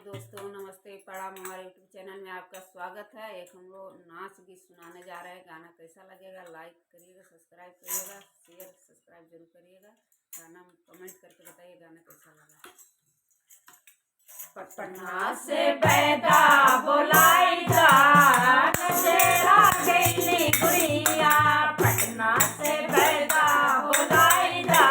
दोस्तों, नमस्ते, प्रणाम। हमारे यूट्यूब चैनल में आपका स्वागत है। एक हम लोग नाच गीत सुनाने जा रहे हैं। गाना कैसा लगेगा लाइक करिएगा, सब्सक्राइब करिएगा, शेयर सब्सक्राइब जरूर करिएगा। गाना कमेंट करके बताइए गाना कैसा लगा। पटना से पैदा बोलाई जा नजरा गईली गुड़िया, पटना से पैदा बोलाई जा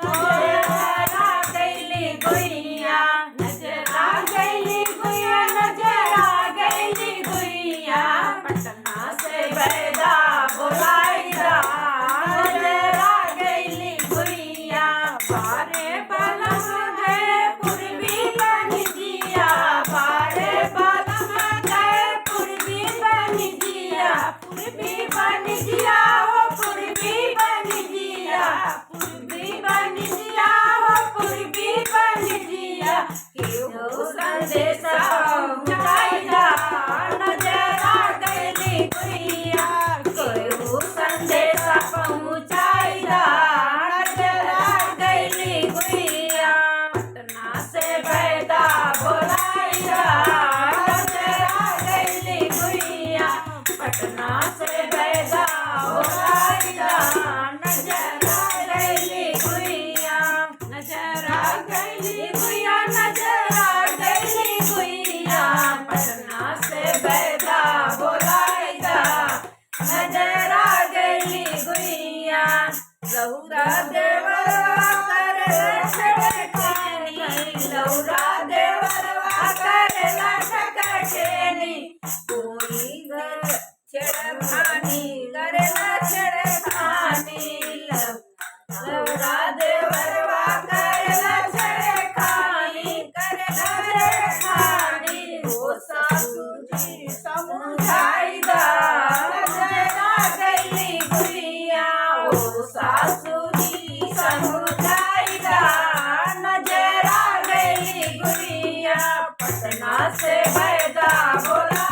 नजरा गईली गुड़िया, नजरा गईली गुड़िया, नजरा गईली गुड़िया, पटना से पैदा बोलाई जा नजरा गईली गुड़िया। बारे बलम गए पूर्वी बन जिया, बारे बलम गए पूर्वी बन जिया, पूर्वी बन जिया हो पूर्वी बन जिया, पूर्वी बन जिया हो पूर्वी बन जिया। केहू संदेश पहुँचाई जा नजरा गईली गुड़िया, केहू संदेश पहुँचाई जा नजरा गईली गुड़िया। पटना से पैदा बोलाई जा नजरा गईली गुड़िया, पटना से पैदा बोलाई जा नजरा गईली गुड़िया, नजरा गईली गुड़िया, नजरा गईली गुड़िया, पटना से पैदा बोलाई जा नजरा गईली गुड़िया। लौरा देवरवा करेला ठकठेनी, लौरा देवरवा करेला ठकठेनी, कोई घर छेड़खानी करेला छेड़खानी, लौरा देवरवा करेला छेड़खानी, करेला छेड़खानी। ओ सासू जी समझाई दा नजरा गईली गुड़िया, ओ सासू जी समझाई दा नजरा गईली गुड़िया, पटना से पैदा बोला